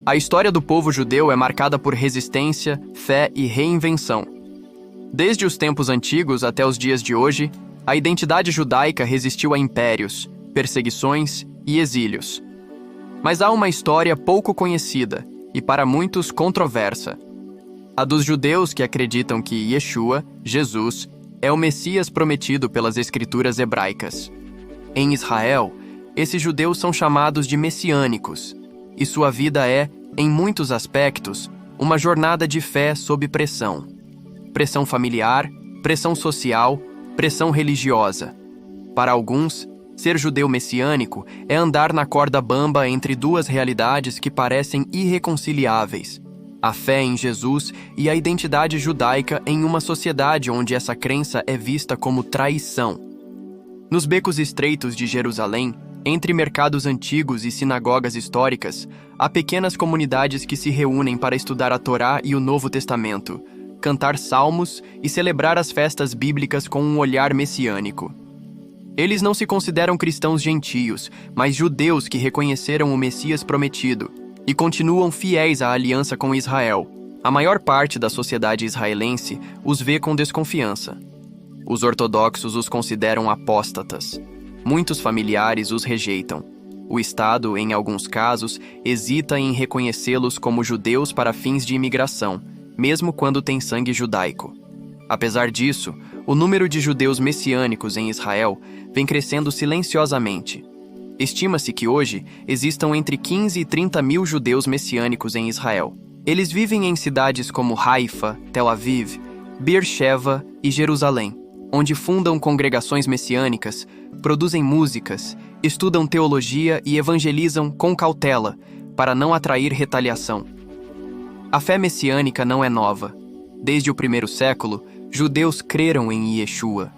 A história do povo judeu é marcada por resistência, fé e reinvenção. Desde os tempos antigos até os dias de hoje, a identidade judaica resistiu a impérios, perseguições e exílios. Mas há uma história pouco conhecida e, para muitos, controversa. A dos judeus que acreditam que Yeshua, Jesus, é o Messias prometido pelas escrituras hebraicas. Em Israel, esses judeus são chamados de messiânicos, e sua vida é, em muitos aspectos, uma jornada de fé sob pressão. Pressão familiar, pressão social, pressão religiosa. Para alguns, ser judeu messiânico é andar na corda bamba entre duas realidades que parecem irreconciliáveis: a fé em Jesus e a identidade judaica em uma sociedade onde essa crença é vista como traição. Nos becos estreitos de Jerusalém, entre mercados antigos e sinagogas históricas, há pequenas comunidades que se reúnem para estudar a Torá e o Novo Testamento, cantar salmos e celebrar as festas bíblicas com um olhar messiânico. Eles não se consideram cristãos gentios, mas judeus que reconheceram o Messias prometido e continuam fiéis à aliança com Israel. A maior parte da sociedade israelense os vê com desconfiança. Os ortodoxos os consideram apóstatas. Muitos familiares os rejeitam. O Estado, em alguns casos, hesita em reconhecê-los como judeus para fins de imigração, mesmo quando tem sangue judaico. Apesar disso, o número de judeus messiânicos em Israel vem crescendo silenciosamente. Estima-se que hoje existam entre 15 e 30 mil judeus messiânicos em Israel. Eles vivem em cidades como Haifa, Tel Aviv, Beersheva e Jerusalém, onde fundam congregações messiânicas, produzem músicas, estudam teologia e evangelizam com cautela, para não atrair retaliação. A fé messiânica não é nova. Desde o primeiro século, judeus creram em Yeshua.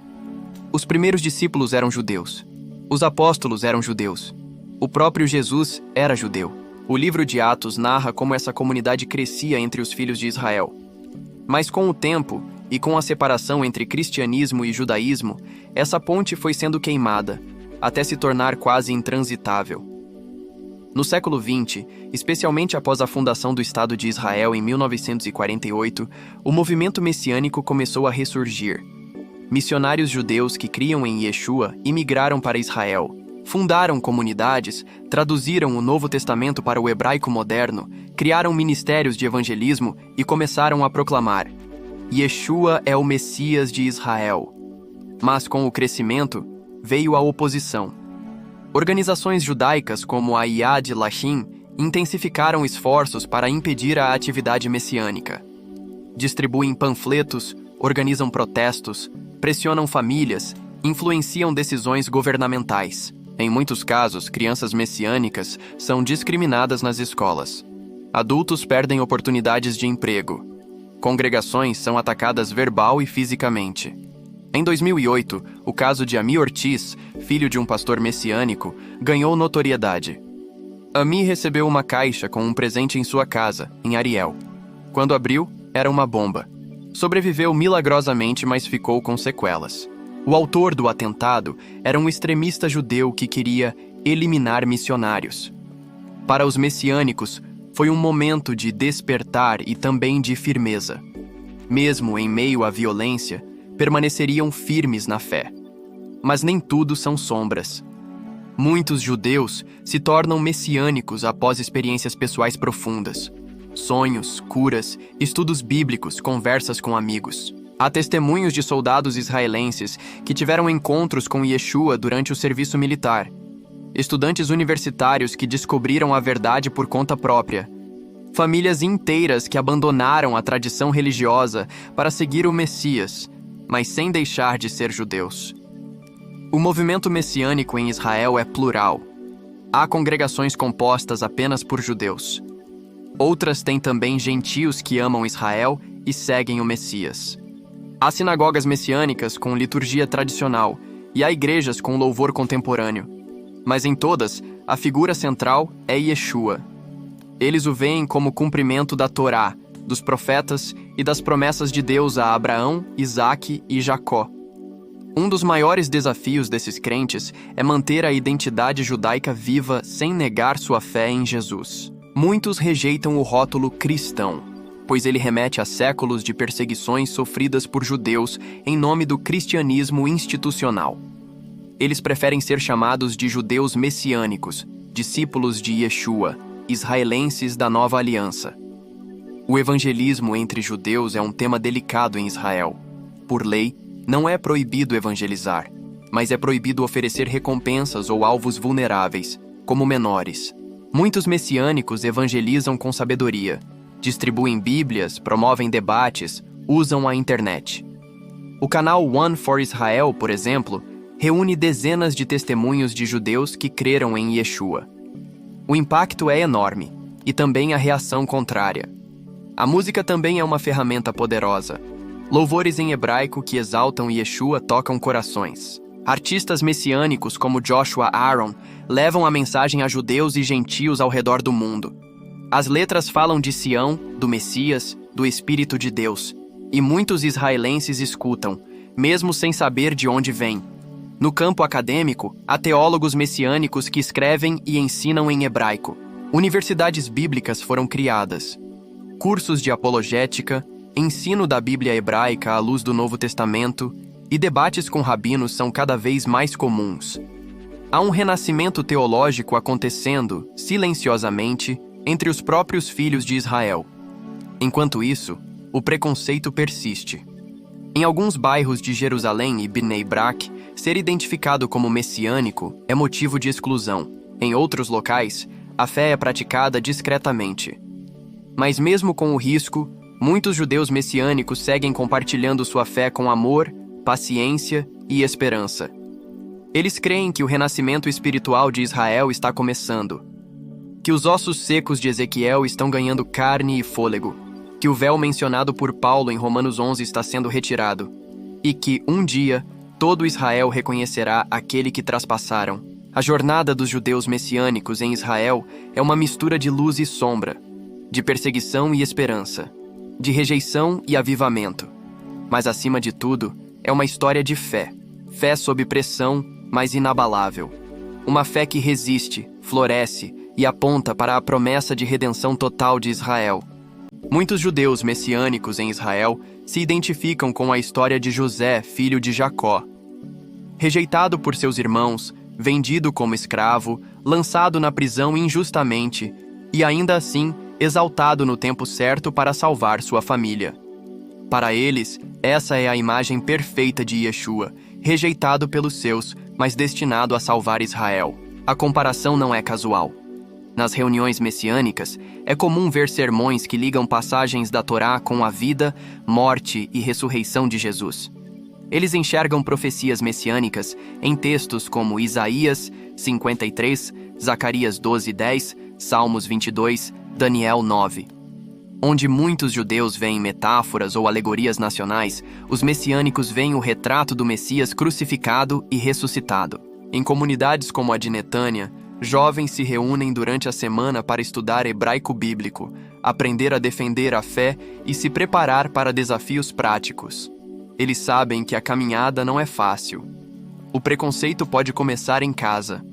Os primeiros discípulos eram judeus. Os apóstolos eram judeus. O próprio Jesus era judeu. O livro de Atos narra como essa comunidade crescia entre os filhos de Israel. Mas com o tempo, e com a separação entre cristianismo e judaísmo, essa ponte foi sendo queimada, até se tornar quase intransitável. No século XX, especialmente após a fundação do Estado de Israel em 1948, o movimento messiânico começou a ressurgir. Missionários judeus que criam em Yeshua imigraram para Israel, fundaram comunidades, traduziram o Novo Testamento para o hebraico moderno, criaram ministérios de evangelismo e começaram a proclamar: Yeshua é o Messias de Israel. Mas com o crescimento, veio a oposição. Organizações judaicas como a Yad Lashem intensificaram esforços para impedir a atividade messiânica. Distribuem panfletos, organizam protestos, pressionam famílias, influenciam decisões governamentais. Em muitos casos, crianças messiânicas são discriminadas nas escolas. Adultos perdem oportunidades de emprego. Congregações são atacadas verbal e fisicamente. Em 2008, o caso de Ami Ortiz, filho de um pastor messiânico, ganhou notoriedade. Ami recebeu uma caixa com um presente em sua casa, em Ariel. Quando abriu, era uma bomba. Sobreviveu milagrosamente, mas ficou com sequelas. O autor do atentado era um extremista judeu que queria eliminar missionários. Para os messiânicos, foi um momento de despertar e também de firmeza. Mesmo em meio à violência, permaneceriam firmes na fé. Mas nem tudo são sombras. Muitos judeus se tornam messiânicos após experiências pessoais profundas. Sonhos, curas, estudos bíblicos, conversas com amigos. Há testemunhos de soldados israelenses que tiveram encontros com Yeshua durante o serviço militar. Estudantes universitários que descobriram a verdade por conta própria. Famílias inteiras que abandonaram a tradição religiosa para seguir o Messias, mas sem deixar de ser judeus. O movimento messiânico em Israel é plural. Há congregações compostas apenas por judeus. Outras têm também gentios que amam Israel e seguem o Messias. Há sinagogas messiânicas com liturgia tradicional e há igrejas com louvor contemporâneo. Mas em todas, a figura central é Yeshua. Eles o veem como cumprimento da Torá, dos profetas e das promessas de Deus a Abraão, Isaque e Jacó. Um dos maiores desafios desses crentes é manter a identidade judaica viva sem negar sua fé em Jesus. Muitos rejeitam o rótulo cristão, pois ele remete a séculos de perseguições sofridas por judeus em nome do cristianismo institucional. Eles preferem ser chamados de judeus messiânicos, discípulos de Yeshua, israelenses da Nova Aliança. O evangelismo entre judeus é um tema delicado em Israel. Por lei, não é proibido evangelizar, mas é proibido oferecer recompensas ou alvos vulneráveis, como menores. Muitos messiânicos evangelizam com sabedoria, distribuem bíblias, promovem debates, usam a internet. O canal One for Israel, por exemplo, reúne dezenas de testemunhos de judeus que creram em Yeshua. O impacto é enorme, e também a reação contrária. A música também é uma ferramenta poderosa. Louvores em hebraico que exaltam Yeshua tocam corações. Artistas messiânicos como Joshua Aaron levam a mensagem a judeus e gentios ao redor do mundo. As letras falam de Sião, do Messias, do Espírito de Deus, e muitos israelenses escutam, mesmo sem saber de onde vem. No campo acadêmico, há teólogos messiânicos que escrevem e ensinam em hebraico. Universidades bíblicas foram criadas. Cursos de apologética, ensino da Bíblia hebraica à luz do Novo Testamento e debates com rabinos são cada vez mais comuns. Há um renascimento teológico acontecendo, silenciosamente, entre os próprios filhos de Israel. Enquanto isso, o preconceito persiste. Em alguns bairros de Jerusalém e Bnei Brak, ser identificado como messiânico é motivo de exclusão. Em outros locais, a fé é praticada discretamente. Mas mesmo com o risco, muitos judeus messiânicos seguem compartilhando sua fé com amor, paciência e esperança. Eles creem que o renascimento espiritual de Israel está começando, que os ossos secos de Ezequiel estão ganhando carne e fôlego, que o véu mencionado por Paulo em Romanos 11 está sendo retirado, e que, um dia, todo Israel reconhecerá aquele que traspassaram. A jornada dos judeus messiânicos em Israel é uma mistura de luz e sombra, de perseguição e esperança, de rejeição e avivamento. Mas, acima de tudo, é uma história de fé. Fé sob pressão, mas inabalável. Uma fé que resiste, floresce e aponta para a promessa de redenção total de Israel. Muitos judeus messiânicos em Israel se identificam com a história de José, filho de Jacó. Rejeitado por seus irmãos, vendido como escravo, lançado na prisão injustamente e ainda assim exaltado no tempo certo para salvar sua família. Para eles, essa é a imagem perfeita de Yeshua, rejeitado pelos seus, mas destinado a salvar Israel. A comparação não é casual. Nas reuniões messiânicas, é comum ver sermões que ligam passagens da Torá com a vida, morte e ressurreição de Jesus. Eles enxergam profecias messiânicas em textos como Isaías 53, Zacarias 12:10, Salmos 22, Daniel 9. Onde muitos judeus veem metáforas ou alegorias nacionais, os messiânicos veem o retrato do Messias crucificado e ressuscitado. Em comunidades como a de Netânia, jovens se reúnem durante a semana para estudar hebraico bíblico, aprender a defender a fé e se preparar para desafios práticos. Eles sabem que a caminhada não é fácil. O preconceito pode começar em casa.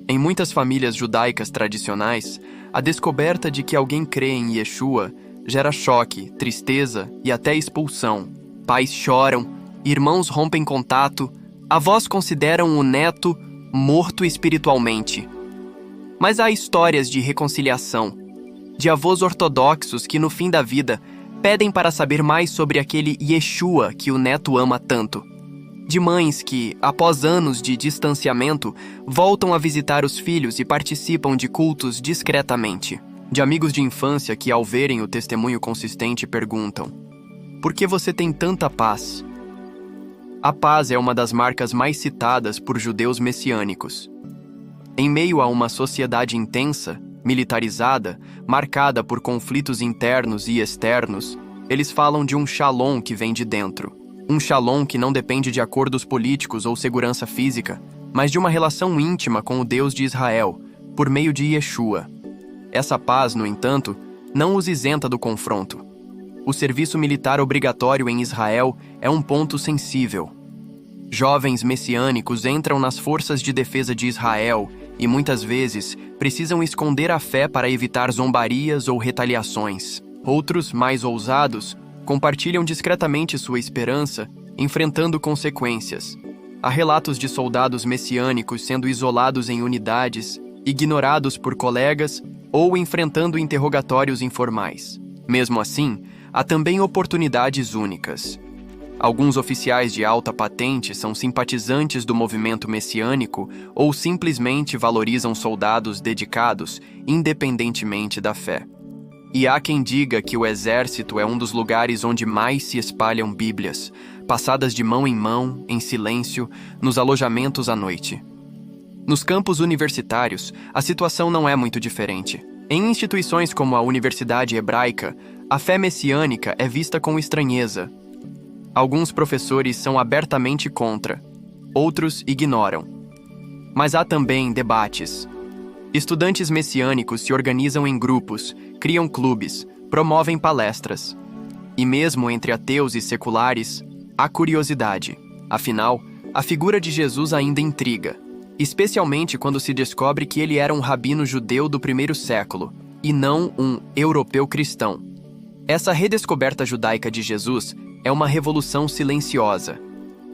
Em muitas famílias judaicas tradicionais, a descoberta de que alguém crê em Yeshua gera choque, tristeza e até expulsão. Pais choram, irmãos rompem contato, avós consideram o neto morto espiritualmente. Mas há histórias de reconciliação, de avós ortodoxos que no fim da vida pedem para saber mais sobre aquele Yeshua que o neto ama tanto. De mães que, após anos de distanciamento, voltam a visitar os filhos e participam de cultos discretamente. De amigos de infância que, ao verem o testemunho consistente, perguntam: por que você tem tanta paz? A paz é uma das marcas mais citadas por judeus messiânicos. Em meio a uma sociedade intensa, militarizada, marcada por conflitos internos e externos, eles falam de um shalom que vem de dentro. Um shalom que não depende de acordos políticos ou segurança física, mas de uma relação íntima com o Deus de Israel, por meio de Yeshua. Essa paz, no entanto, não os isenta do confronto. O serviço militar obrigatório em Israel é um ponto sensível. Jovens messiânicos entram nas forças de defesa de Israel e muitas vezes precisam esconder a fé para evitar zombarias ou retaliações. Outros, mais ousados, compartilham discretamente sua esperança, enfrentando consequências. Há relatos de soldados messiânicos sendo isolados em unidades, ignorados por colegas ou enfrentando interrogatórios informais. Mesmo assim, há também oportunidades únicas. Alguns oficiais de alta patente são simpatizantes do movimento messiânico ou simplesmente valorizam soldados dedicados, independentemente da fé. E há quem diga que o exército é um dos lugares onde mais se espalham Bíblias, passadas de mão em mão, em silêncio, nos alojamentos à noite. Nos campos universitários, a situação não é muito diferente. Em instituições como a Universidade Hebraica, a fé messiânica é vista com estranheza. Alguns professores são abertamente contra, outros ignoram. Mas há também debates. Estudantes messiânicos se organizam em grupos, criam clubes, promovem palestras. E mesmo entre ateus e seculares, há curiosidade. Afinal, a figura de Jesus ainda intriga, especialmente quando se descobre que ele era um rabino judeu do primeiro século, e não um europeu cristão. Essa redescoberta judaica de Jesus é uma revolução silenciosa.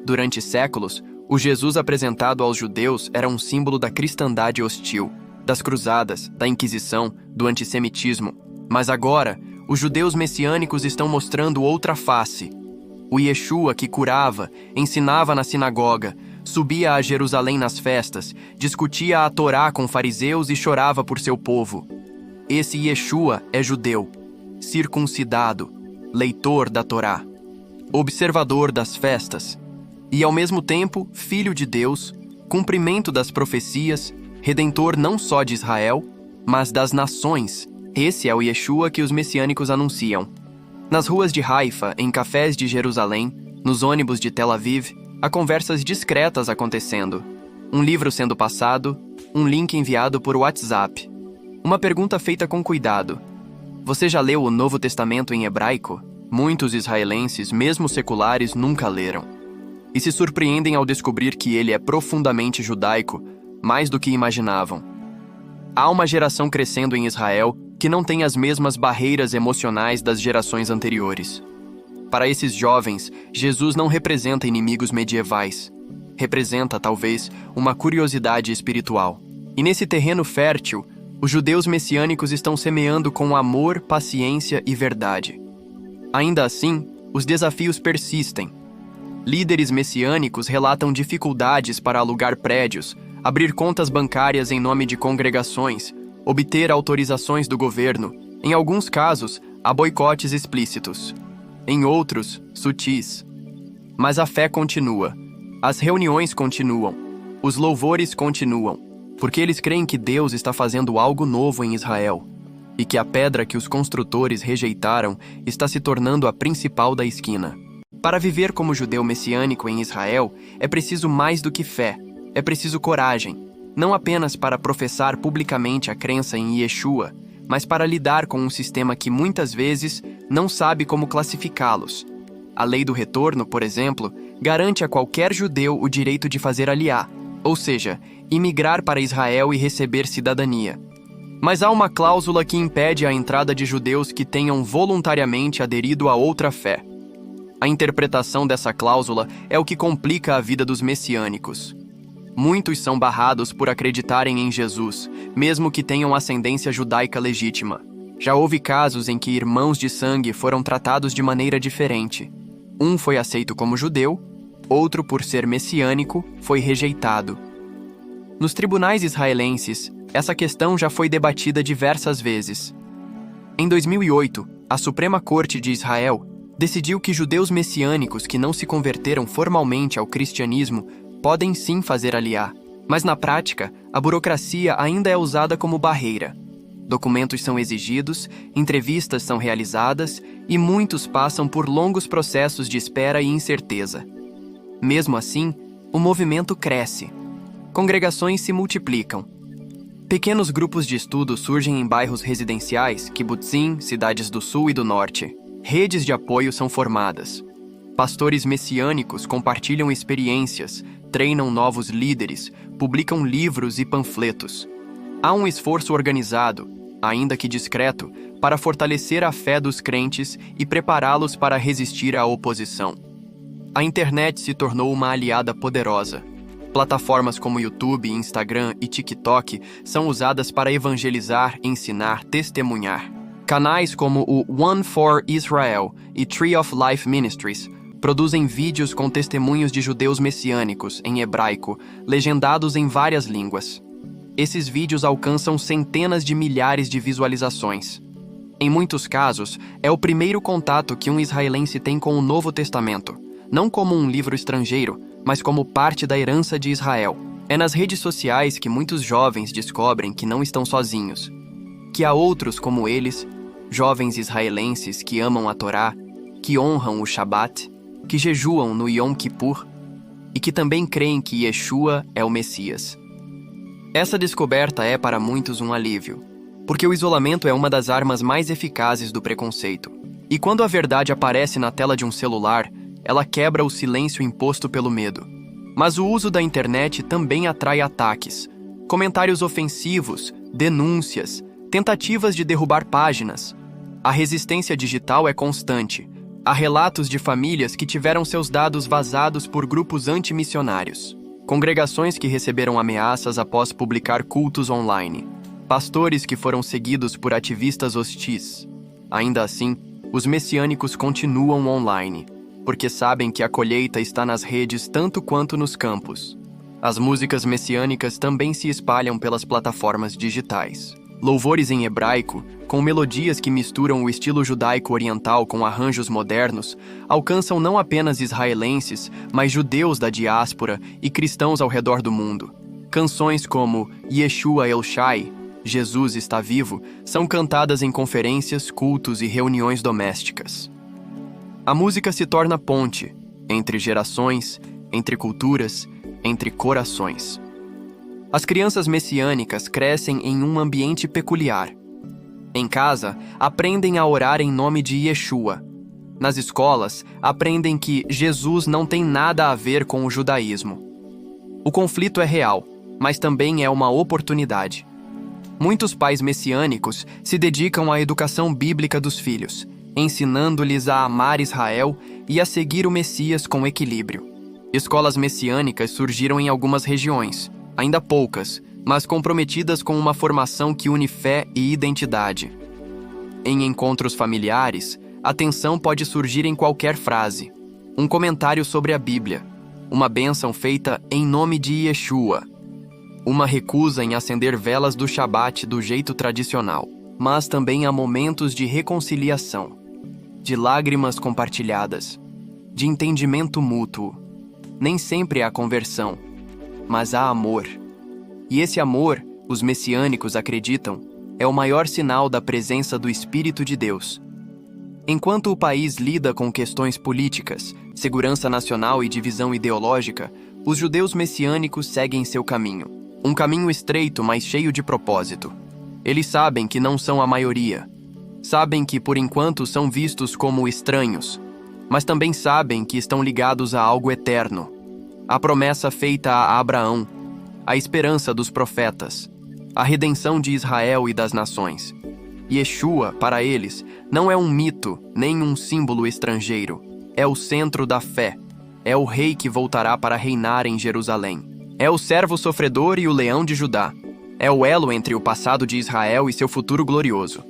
Durante séculos, o Jesus apresentado aos judeus era um símbolo da cristandade hostil, das cruzadas, da Inquisição, do antissemitismo. Mas agora, os judeus messiânicos estão mostrando outra face. O Yeshua que curava, ensinava na sinagoga, subia a Jerusalém nas festas, discutia a Torá com fariseus e chorava por seu povo. Esse Yeshua é judeu, circuncidado, leitor da Torá, observador das festas, e ao mesmo tempo filho de Deus, cumprimento das profecias, redentor não só de Israel, mas das nações. Esse é o Yeshua que os messiânicos anunciam. Nas ruas de Haifa, em cafés de Jerusalém, nos ônibus de Tel Aviv, há conversas discretas acontecendo. Um livro sendo passado, um link enviado por WhatsApp. Uma pergunta feita com cuidado. Você já leu o Novo Testamento em hebraico? Muitos israelenses, mesmo seculares, nunca leram. E se surpreendem ao descobrir que ele é profundamente judaico, mais do que imaginavam. Há uma geração crescendo em Israel que não tem as mesmas barreiras emocionais das gerações anteriores. Para esses jovens, Jesus não representa inimigos medievais. Representa, talvez, uma curiosidade espiritual. E nesse terreno fértil, os judeus messiânicos estão semeando com amor, paciência e verdade. Ainda assim, os desafios persistem. Líderes messiânicos relatam dificuldades para alugar prédios, abrir contas bancárias em nome de congregações, obter autorizações do governo. Em alguns casos, há boicotes explícitos. Em outros, sutis. Mas a fé continua. As reuniões continuam. Os louvores continuam. Porque eles creem que Deus está fazendo algo novo em Israel. E que a pedra que os construtores rejeitaram está se tornando a principal da esquina. Para viver como judeu messiânico em Israel, é preciso mais do que fé. É preciso coragem. Não apenas para professar publicamente a crença em Yeshua, mas para lidar com um sistema que muitas vezes não sabe como classificá-los. A lei do retorno, por exemplo, garante a qualquer judeu o direito de fazer aliá, ou seja, imigrar para Israel e receber cidadania. Mas há uma cláusula que impede a entrada de judeus que tenham voluntariamente aderido a outra fé. A interpretação dessa cláusula é o que complica a vida dos messiânicos. Muitos são barrados por acreditarem em Jesus, mesmo que tenham ascendência judaica legítima. Já houve casos em que irmãos de sangue foram tratados de maneira diferente. Um foi aceito como judeu, outro, por ser messiânico, foi rejeitado. Nos tribunais israelenses, essa questão já foi debatida diversas vezes. Em 2008, a Suprema Corte de Israel decidiu que judeus messiânicos que não se converteram formalmente ao cristianismo podem sim fazer aliá, mas na prática, a burocracia ainda é usada como barreira. Documentos são exigidos, entrevistas são realizadas e muitos passam por longos processos de espera e incerteza. Mesmo assim, o movimento cresce. Congregações se multiplicam. Pequenos grupos de estudo surgem em bairros residenciais, kibbutzim, cidades do sul e do norte. Redes de apoio são formadas. Pastores messiânicos compartilham experiências, treinam novos líderes, publicam livros e panfletos. Há um esforço organizado, ainda que discreto, para fortalecer a fé dos crentes e prepará-los para resistir à oposição. A internet se tornou uma aliada poderosa. Plataformas como YouTube, Instagram e TikTok são usadas para evangelizar, ensinar, testemunhar. Canais como o One for Israel e Tree of Life Ministries produzem vídeos com testemunhos de judeus messiânicos, em hebraico, legendados em várias línguas. Esses vídeos alcançam centenas de milhares de visualizações. Em muitos casos, é o primeiro contato que um israelense tem com o Novo Testamento, não como um livro estrangeiro, mas como parte da herança de Israel. É nas redes sociais que muitos jovens descobrem que não estão sozinhos, que há outros como eles, jovens israelenses que amam a Torá, que honram o Shabat, que jejuam no Yom Kippur e que também creem que Yeshua é o Messias. Essa descoberta é para muitos um alívio, porque o isolamento é uma das armas mais eficazes do preconceito. E quando a verdade aparece na tela de um celular, ela quebra o silêncio imposto pelo medo. Mas o uso da internet também atrai ataques, comentários ofensivos, denúncias, tentativas de derrubar páginas. A resistência digital é constante. Há relatos de famílias que tiveram seus dados vazados por grupos antimissionários, congregações que receberam ameaças após publicar cultos online, pastores que foram seguidos por ativistas hostis. Ainda assim, os messiânicos continuam online, porque sabem que a colheita está nas redes tanto quanto nos campos. As músicas messiânicas também se espalham pelas plataformas digitais. Louvores em hebraico, com melodias que misturam o estilo judaico oriental com arranjos modernos, alcançam não apenas israelenses, mas judeus da diáspora e cristãos ao redor do mundo. Canções como Yeshua El Shai, Jesus está vivo, são cantadas em conferências, cultos e reuniões domésticas. A música se torna ponte entre gerações, entre culturas, entre corações. As crianças messiânicas crescem em um ambiente peculiar. Em casa, aprendem a orar em nome de Yeshua. Nas escolas, aprendem que Jesus não tem nada a ver com o judaísmo. O conflito é real, mas também é uma oportunidade. Muitos pais messiânicos se dedicam à educação bíblica dos filhos, ensinando-lhes a amar Israel e a seguir o Messias com equilíbrio. Escolas messiânicas surgiram em algumas regiões, ainda poucas, mas comprometidas com uma formação que une fé e identidade. Em encontros familiares, a tensão pode surgir em qualquer frase. Um comentário sobre a Bíblia, uma bênção feita em nome de Yeshua, uma recusa em acender velas do Shabat do jeito tradicional. Mas também há momentos de reconciliação, de lágrimas compartilhadas, de entendimento mútuo. Nem sempre há conversão, mas há amor. E esse amor, os messiânicos acreditam, é o maior sinal da presença do Espírito de Deus. Enquanto o país lida com questões políticas, segurança nacional e divisão ideológica, os judeus messiânicos seguem seu caminho. Um caminho estreito, mas cheio de propósito. Eles sabem que não são a maioria. Sabem que, por enquanto, são vistos como estranhos. Mas também sabem que estão ligados a algo eterno. A promessa feita a Abraão, a esperança dos profetas, a redenção de Israel e das nações. Yeshua, para eles, não é um mito, nem um símbolo estrangeiro. É o centro da fé. É o rei que voltará para reinar em Jerusalém. É o servo sofredor e o leão de Judá. É o elo entre o passado de Israel e seu futuro glorioso.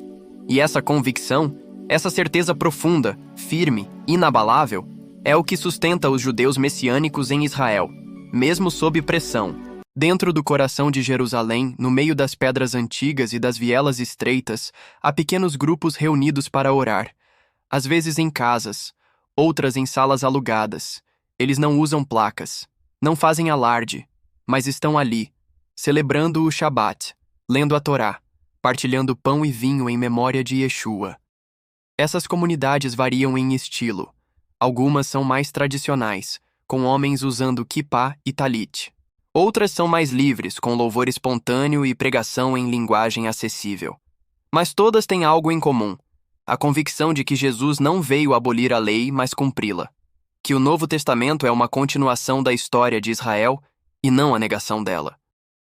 E essa convicção, essa certeza profunda, firme, inabalável, é o que sustenta os judeus messiânicos em Israel, mesmo sob pressão. Dentro do coração de Jerusalém, no meio das pedras antigas e das vielas estreitas, há pequenos grupos reunidos para orar, às vezes em casas, outras em salas alugadas. Eles não usam placas, não fazem alarde, mas estão ali, celebrando o Shabat, lendo a Torá, partilhando pão e vinho em memória de Yeshua. Essas comunidades variam em estilo. Algumas são mais tradicionais, com homens usando kippá e talit. Outras são mais livres, com louvor espontâneo e pregação em linguagem acessível. Mas todas têm algo em comum: a convicção de que Jesus não veio abolir a lei, mas cumpri-la. que o Novo Testamento é uma continuação da história de Israel e não a negação dela.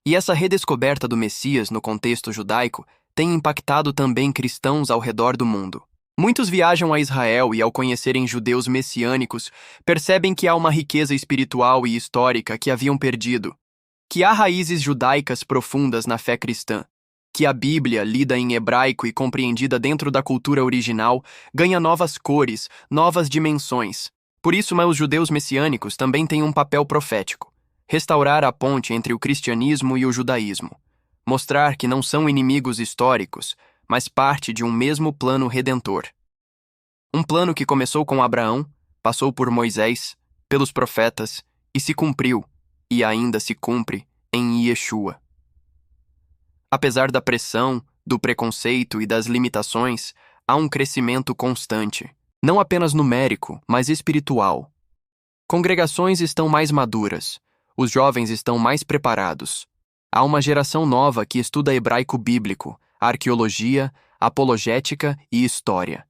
E essa redescoberta do Messias no contexto judaico tem impactado também cristãos ao redor do mundo. Muitos viajam a Israel e, ao conhecerem judeus messiânicos, percebem que há uma riqueza espiritual e histórica que haviam perdido, que há raízes judaicas profundas na fé cristã, que a Bíblia, lida em hebraico e compreendida dentro da cultura original, ganha novas cores, novas dimensões. Por isso, os judeus messiânicos também têm um papel profético: restaurar a ponte entre o cristianismo e o judaísmo, mostrar que não são inimigos históricos, mas parte de um mesmo plano redentor. Um plano que começou com Abraão, passou por Moisés, pelos profetas e se cumpriu, e ainda se cumpre, em Yeshua. Apesar da pressão, do preconceito e das limitações, há um crescimento constante, não apenas numérico, mas espiritual. Congregações estão mais maduras, os jovens estão mais preparados. Há uma geração nova que estuda hebraico bíblico, arqueologia, apologética e história,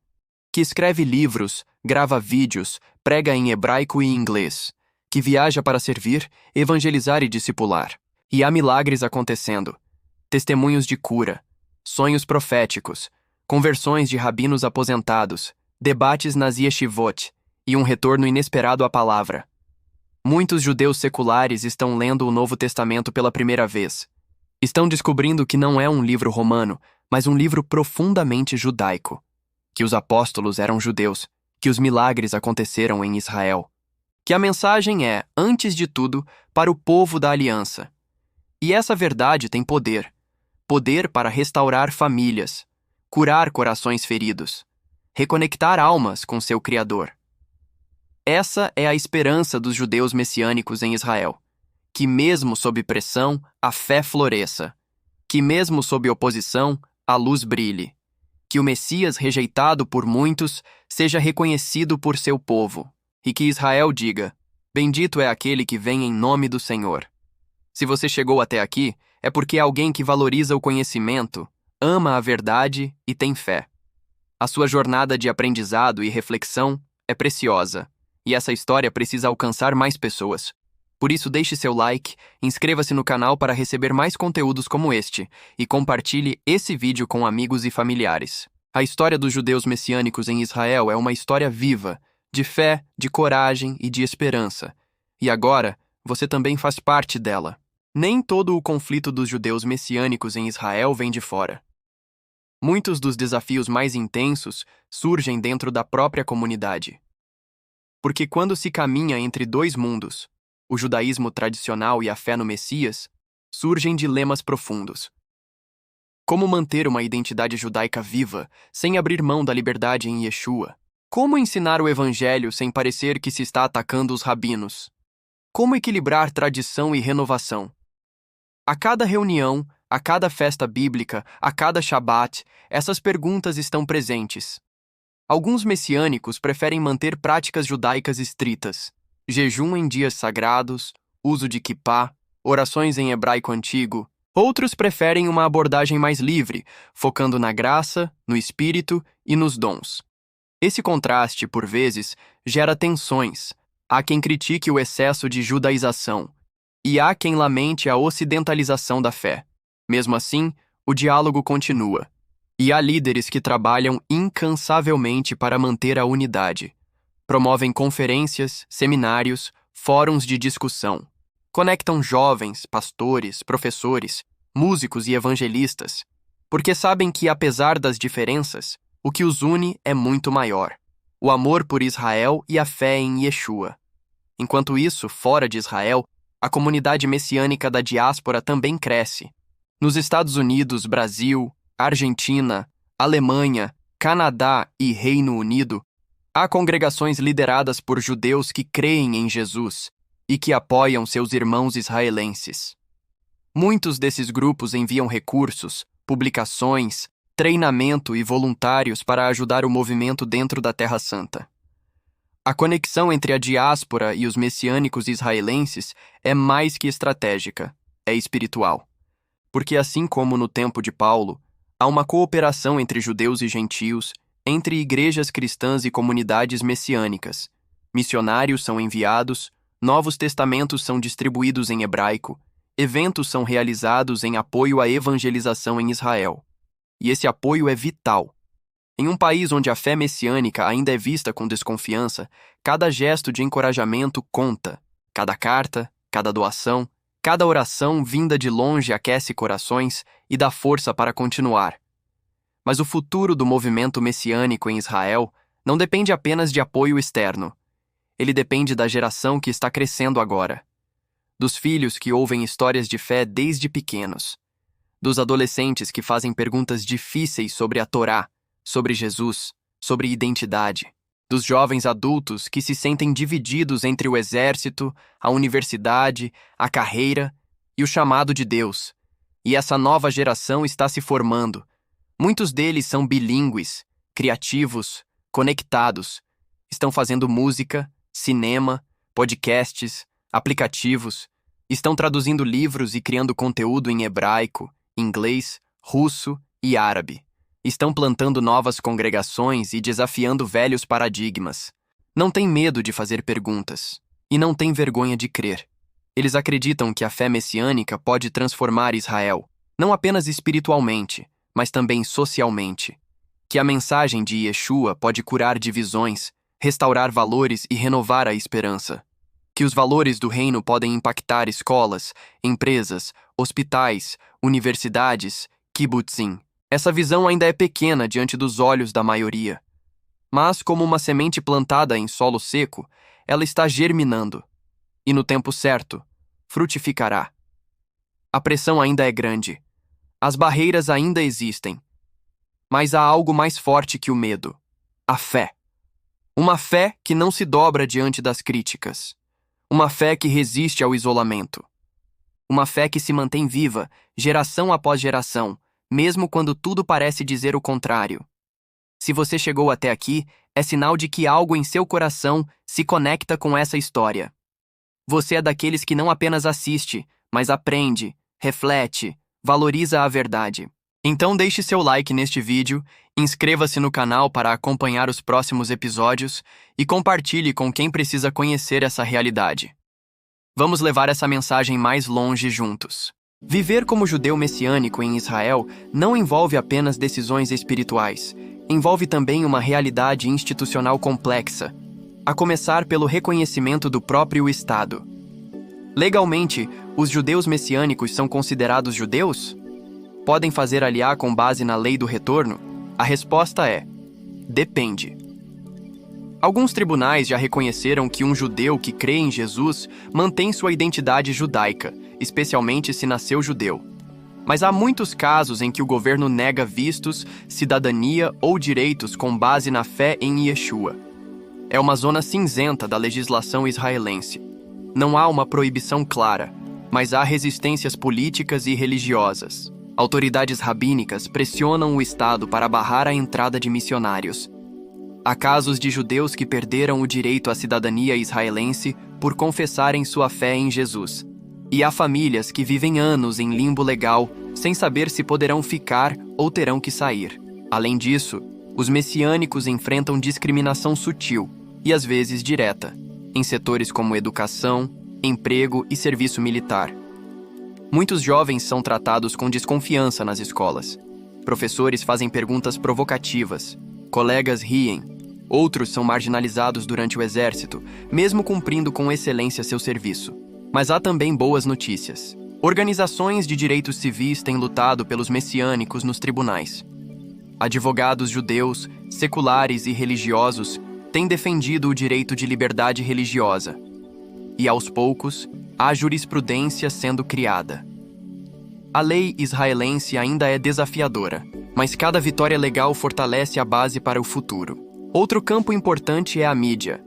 que escreve livros, grava vídeos, prega em hebraico e inglês, que viaja para servir, evangelizar e discipular. E há milagres acontecendo, testemunhos de cura, sonhos proféticos, conversões de rabinos aposentados, debates nas yeshivot e um retorno inesperado à palavra. Muitos judeus seculares estão lendo o Novo Testamento pela primeira vez. Estão descobrindo que não é um livro romano, mas um livro profundamente judaico. Que os apóstolos eram judeus, que os milagres aconteceram em Israel. Que a mensagem é, antes de tudo, para o povo da aliança. E essa verdade tem poder. Poder para restaurar famílias, curar corações feridos, reconectar almas com seu Criador. Essa é a esperança dos judeus messiânicos em Israel. Que mesmo sob pressão, a fé floresça. Que mesmo sob oposição, a luz brilhe. Que o Messias rejeitado por muitos seja reconhecido por seu povo. E que Israel diga: bendito é aquele que vem em nome do Senhor. Se você chegou até aqui, é porque é alguém que valoriza o conhecimento, ama a verdade e tem fé. A sua jornada de aprendizado e reflexão é preciosa, e essa história precisa alcançar mais pessoas. Por isso, deixe seu like, inscreva-se no canal para receber mais conteúdos como este e compartilhe esse vídeo com amigos e familiares. A história dos judeus messiânicos em Israel é uma história viva, de fé, de coragem e de esperança. E agora, você também faz parte dela. Nem todo o conflito dos judeus messiânicos em Israel vem de fora. Muitos dos desafios mais intensos surgem dentro da própria comunidade. Porque quando se caminha entre dois mundos, o judaísmo tradicional e a fé no Messias, surgem dilemas profundos. Como manter uma identidade judaica viva sem abrir mão da liberdade em Yeshua? Como ensinar o evangelho sem parecer que se está atacando os rabinos? Como equilibrar tradição e renovação? A cada reunião, a cada festa bíblica, a cada Shabat, essas perguntas estão presentes. Alguns messiânicos preferem manter práticas judaicas estritas, jejum em dias sagrados, uso de kippá, orações em hebraico antigo. Outros preferem uma abordagem mais livre, focando na graça, no espírito e nos dons. Esse contraste, por vezes, gera tensões. Há quem critique o excesso de judaização, e há quem lamente a ocidentalização da fé. Mesmo assim, o diálogo continua. E há líderes que trabalham incansavelmente para manter a unidade. Promovem conferências, seminários, fóruns de discussão. Conectam jovens, pastores, professores, músicos e evangelistas, porque sabem que, apesar das diferenças, o que os une é muito maior: o amor por Israel e a fé em Yeshua. Enquanto isso, fora de Israel, a comunidade messiânica da diáspora também cresce. Nos Estados Unidos, Brasil, Argentina, Alemanha, Canadá e Reino Unido, há congregações lideradas por judeus que creem em Jesus e que apoiam seus irmãos israelenses. Muitos desses grupos enviam recursos, publicações, treinamento e voluntários para ajudar o movimento dentro da Terra Santa. A conexão entre a diáspora e os messiânicos israelenses é mais que estratégica, é espiritual. Porque assim como no tempo de Paulo, há uma cooperação entre judeus e gentios, entre igrejas cristãs e comunidades messiânicas, missionários são enviados, novos testamentos são distribuídos em hebraico, eventos são realizados em apoio à evangelização em Israel. E esse apoio é vital. Em um país onde a fé messiânica ainda é vista com desconfiança, cada gesto de encorajamento conta. Cada carta, cada doação, cada oração vinda de longe aquece corações e dá força para continuar. Mas o futuro do movimento messiânico em Israel não depende apenas de apoio externo. Ele depende da geração que está crescendo agora. Dos filhos que ouvem histórias de fé desde pequenos. Dos adolescentes que fazem perguntas difíceis sobre a Torá, sobre Jesus, sobre identidade. Dos jovens adultos que se sentem divididos entre o exército, a universidade, a carreira e o chamado de Deus. E essa nova geração está se formando. Muitos deles são bilíngues, criativos, conectados. Estão fazendo música, cinema, podcasts, aplicativos. Estão traduzindo livros e criando conteúdo em hebraico, inglês, russo e árabe. Estão plantando novas congregações e desafiando velhos paradigmas. Não têm medo de fazer perguntas. E não têm vergonha de crer. Eles acreditam que a fé messiânica pode transformar Israel, não apenas espiritualmente, mas também socialmente. Que a mensagem de Yeshua pode curar divisões, restaurar valores e renovar a esperança. Que os valores do reino podem impactar escolas, empresas, hospitais, universidades, kibbutzim. Essa visão ainda é pequena diante dos olhos da maioria. Mas, como uma semente plantada em solo seco, ela está germinando. E no tempo certo, frutificará. A pressão ainda é grande. As barreiras ainda existem. Mas há algo mais forte que o medo. A fé. Uma fé que não se dobra diante das críticas. Uma fé que resiste ao isolamento. Uma fé que se mantém viva, geração após geração, mesmo quando tudo parece dizer o contrário. Se você chegou até aqui, é sinal de que algo em seu coração se conecta com essa história. Você é daqueles que não apenas assiste, mas aprende, reflete, valoriza a verdade. Então deixe seu like neste vídeo, inscreva-se no canal para acompanhar os próximos episódios e compartilhe com quem precisa conhecer essa realidade. Vamos levar essa mensagem mais longe juntos. Viver como judeu messiânico em Israel não envolve apenas decisões espirituais, envolve também uma realidade institucional complexa, a começar pelo reconhecimento do próprio Estado. Legalmente, os judeus messiânicos são considerados judeus? Podem fazer aliá com base na lei do retorno? A resposta é: depende. Alguns tribunais já reconheceram que um judeu que crê em Jesus mantém sua identidade judaica, especialmente se nasceu judeu. Mas há muitos casos em que o governo nega vistos, cidadania ou direitos com base na fé em Yeshua. É uma zona cinzenta da legislação israelense. Não há uma proibição clara, mas há resistências políticas e religiosas. Autoridades rabínicas pressionam o Estado para barrar a entrada de missionários. Há casos de judeus que perderam o direito à cidadania israelense por confessarem sua fé em Jesus. E há famílias que vivem anos em limbo legal, sem saber se poderão ficar ou terão que sair. Além disso, os messiânicos enfrentam discriminação sutil e às vezes direta, em setores como educação, emprego e serviço militar. Muitos jovens são tratados com desconfiança nas escolas. Professores fazem perguntas provocativas. Colegas riem. Outros são marginalizados durante o exército, mesmo cumprindo com excelência seu serviço. Mas há também boas notícias. Organizações de direitos civis têm lutado pelos messiânicos nos tribunais. Advogados judeus, seculares e religiosos têm defendido o direito de liberdade religiosa. E, aos poucos, há jurisprudência sendo criada. A lei israelense ainda é desafiadora, mas cada vitória legal fortalece a base para o futuro. Outro campo importante é a mídia.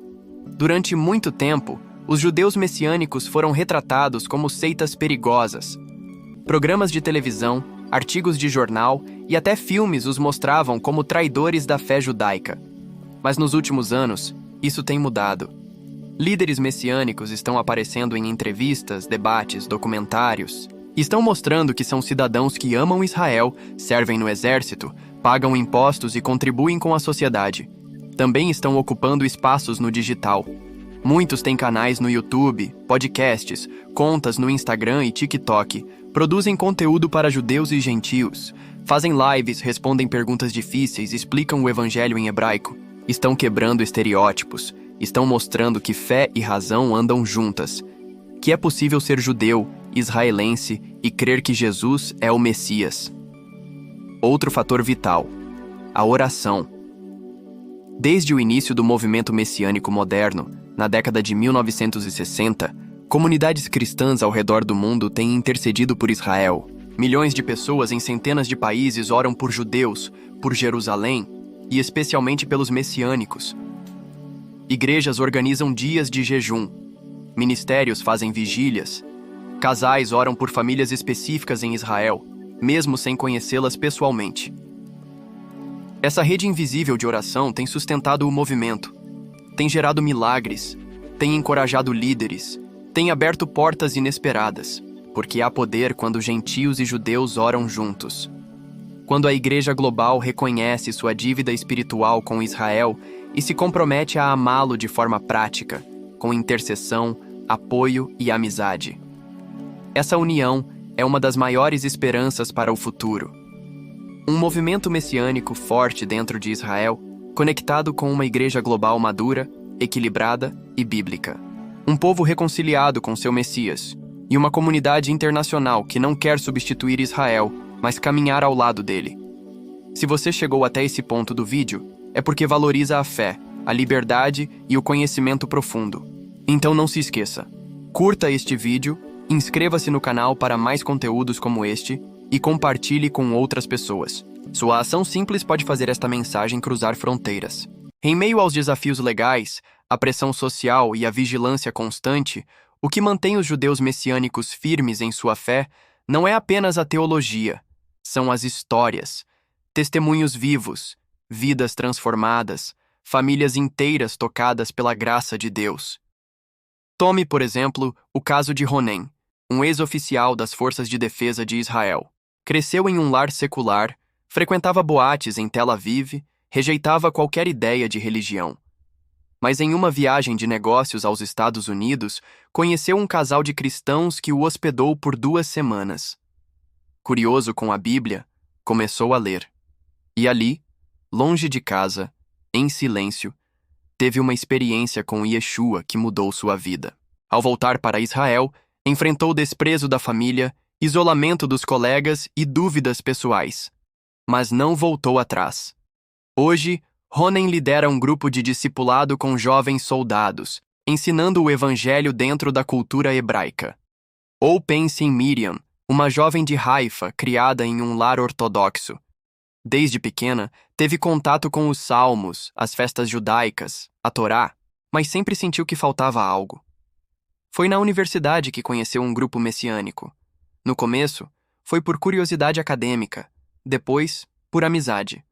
Durante muito tempo, os judeus messiânicos foram retratados como seitas perigosas. Programas de televisão, artigos de jornal e até filmes os mostravam como traidores da fé judaica. Mas nos últimos anos, isso tem mudado. Líderes messiânicos estão aparecendo em entrevistas, debates, documentários. Estão mostrando que são cidadãos que amam Israel, servem no exército, pagam impostos e contribuem com a sociedade. Também estão ocupando espaços no digital, Muitos têm canais no YouTube, podcasts, contas no Instagram e TikTok, produzem conteúdo para judeus e gentios, fazem lives, respondem perguntas difíceis, explicam o evangelho em hebraico, estão quebrando estereótipos, estão mostrando que fé e razão andam juntas, que é possível ser judeu, israelense e crer que Jesus é o Messias. Outro fator vital: a oração. Desde o início do movimento messiânico moderno, na década de 1960, comunidades cristãs ao redor do mundo têm intercedido por Israel. Milhões de pessoas em centenas de países oram por judeus, por Jerusalém e especialmente pelos messiânicos. Igrejas organizam dias de jejum, ministérios fazem vigílias, casais oram por famílias específicas em Israel, mesmo sem conhecê-las pessoalmente. Essa rede invisível de oração tem sustentado o movimento, tem gerado milagres, tem encorajado líderes, tem aberto portas inesperadas, porque há poder quando gentios e judeus oram juntos. Quando a Igreja Global reconhece sua dívida espiritual com Israel e se compromete a amá-lo de forma prática, com intercessão, apoio e amizade. Essa união é uma das maiores esperanças para o futuro. Um movimento messiânico forte dentro de Israel, conectado com uma igreja global madura, equilibrada e bíblica. Um povo reconciliado com seu Messias, e uma comunidade internacional que não quer substituir Israel, mas caminhar ao lado dele. Se você chegou até esse ponto do vídeo, é porque valoriza a fé, a liberdade e o conhecimento profundo. Então não se esqueça, curta este vídeo, inscreva-se no canal para mais conteúdos como este e compartilhe com outras pessoas. Sua ação simples pode fazer esta mensagem cruzar fronteiras. Em meio aos desafios legais, a pressão social e a vigilância constante, o que mantém os judeus messiânicos firmes em sua fé não é apenas a teologia, são as histórias, testemunhos vivos, vidas transformadas, famílias inteiras tocadas pela graça de Deus. Tome, por exemplo, o caso de Ronen, um ex-oficial das Forças de Defesa de Israel. Cresceu em um lar secular, frequentava boates em Tel Aviv, rejeitava qualquer ideia de religião. Mas em uma viagem de negócios aos Estados Unidos, conheceu um casal de cristãos que o hospedou por 2 semanas. Curioso com a Bíblia, começou a ler. E ali, longe de casa, em silêncio, teve uma experiência com Yeshua que mudou sua vida. Ao voltar para Israel, enfrentou o desprezo da família, isolamento dos colegas e dúvidas pessoais. Mas não voltou atrás. Hoje, Ronen lidera um grupo de discipulado com jovens soldados, ensinando o evangelho dentro da cultura hebraica. Ou pense em Miriam, uma jovem de Haifa criada em um lar ortodoxo. Desde pequena, teve contato com os salmos, as festas judaicas, a Torá, mas sempre sentiu que faltava algo. Foi na universidade que conheceu um grupo messiânico. No começo, foi por curiosidade acadêmica, depois, por amizade.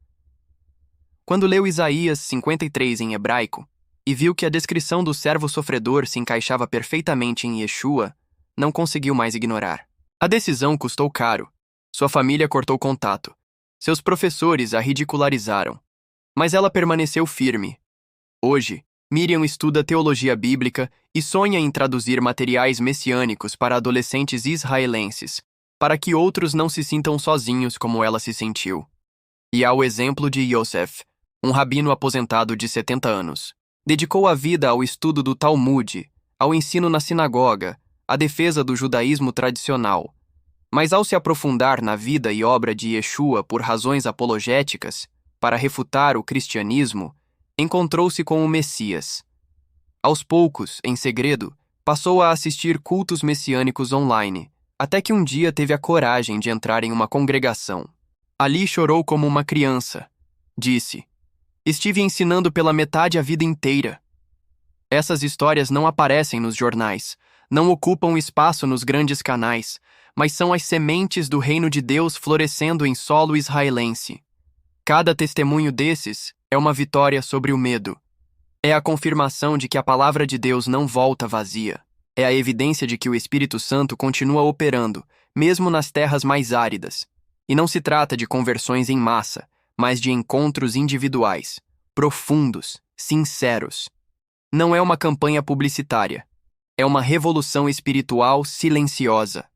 Quando leu Isaías 53 em hebraico e viu que a descrição do servo sofredor se encaixava perfeitamente em Yeshua, não conseguiu mais ignorar. A decisão custou caro. Sua família cortou contato. Seus professores a ridicularizaram. Mas ela permaneceu firme. Hoje, Miriam estuda teologia bíblica e sonha em traduzir materiais messiânicos para adolescentes israelenses, para que outros não se sintam sozinhos como ela se sentiu. E há o exemplo de Yosef, um rabino aposentado de 70 anos. Dedicou a vida ao estudo do Talmud, ao ensino na sinagoga, à defesa do judaísmo tradicional. Mas ao se aprofundar na vida e obra de Yeshua por razões apologéticas, para refutar o cristianismo, encontrou-se com o Messias. Aos poucos, em segredo, passou a assistir cultos messiânicos online, até que um dia teve a coragem de entrar em uma congregação. Ali chorou como uma criança. Disse: "Estive ensinando pela metade a vida inteira." Essas histórias não aparecem nos jornais, não ocupam espaço nos grandes canais, mas são as sementes do reino de Deus florescendo em solo israelense. Cada testemunho desses é uma vitória sobre o medo. É a confirmação de que a palavra de Deus não volta vazia. É a evidência de que o Espírito Santo continua operando, mesmo nas terras mais áridas. E não se trata de conversões em massa, mas de encontros individuais, profundos, sinceros. Não é uma campanha publicitária. É uma revolução espiritual silenciosa.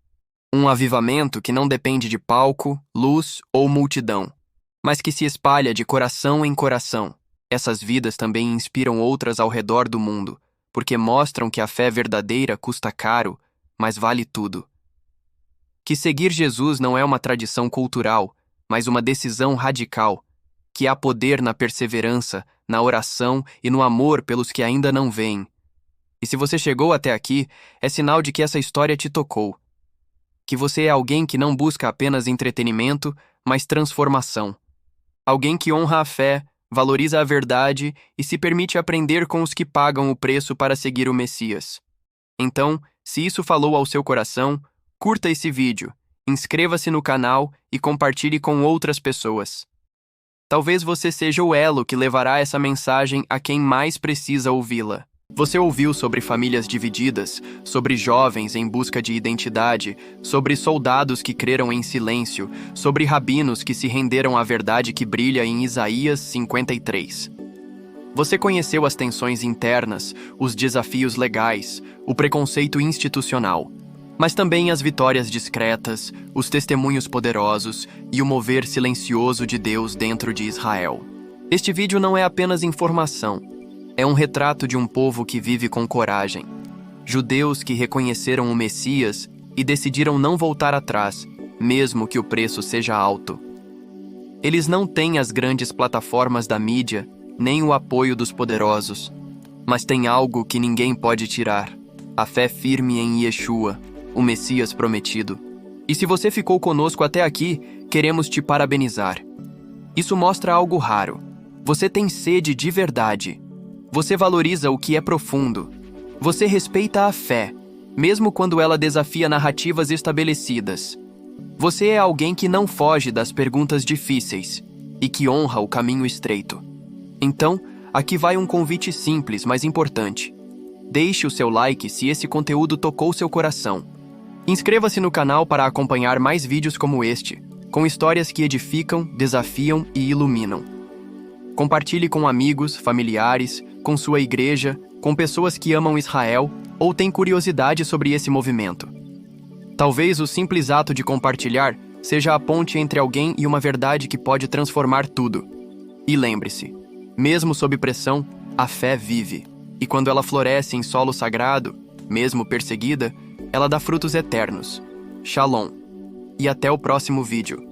Um avivamento que não depende de palco, luz ou multidão, mas que se espalha de coração em coração. Essas vidas também inspiram outras ao redor do mundo, porque mostram que a fé verdadeira custa caro, mas vale tudo. Que seguir Jesus não é uma tradição cultural, mas uma decisão radical, que há poder na perseverança, na oração e no amor pelos que ainda não veem. E se você chegou até aqui, é sinal de que essa história te tocou. Que você é alguém que não busca apenas entretenimento, mas transformação. Alguém que honra a fé, valoriza a verdade e se permite aprender com os que pagam o preço para seguir o Messias. Então, se isso falou ao seu coração, curta esse vídeo, inscreva-se no canal e compartilhe com outras pessoas. Talvez você seja o elo que levará essa mensagem a quem mais precisa ouvi-la. Você ouviu sobre famílias divididas, sobre jovens em busca de identidade, sobre soldados que creram em silêncio, sobre rabinos que se renderam à verdade que brilha em Isaías 53. Você conheceu as tensões internas, os desafios legais, o preconceito institucional, mas também as vitórias discretas, os testemunhos poderosos e o mover silencioso de Deus dentro de Israel. Este vídeo não é apenas informação. É um retrato de um povo que vive com coragem. Judeus que reconheceram o Messias e decidiram não voltar atrás, mesmo que o preço seja alto. Eles não têm as grandes plataformas da mídia, nem o apoio dos poderosos, mas têm algo que ninguém pode tirar: a fé firme em Yeshua, o Messias prometido. E se você ficou conosco até aqui, queremos te parabenizar. Isso mostra algo raro. Você tem sede de verdade. Você valoriza o que é profundo. Você respeita a fé, mesmo quando ela desafia narrativas estabelecidas. Você é alguém que não foge das perguntas difíceis e que honra o caminho estreito. Então, aqui vai um convite simples, mas importante. Deixe o seu like se esse conteúdo tocou seu coração. Inscreva-se no canal para acompanhar mais vídeos como este, com histórias que edificam, desafiam e iluminam. Compartilhe com amigos, familiares, com sua igreja, com pessoas que amam Israel ou têm curiosidade sobre esse movimento. Talvez o simples ato de compartilhar seja a ponte entre alguém e uma verdade que pode transformar tudo. E lembre-se, mesmo sob pressão, a fé vive. E quando ela floresce em solo sagrado, mesmo perseguida, ela dá frutos eternos. Shalom. E até o próximo vídeo.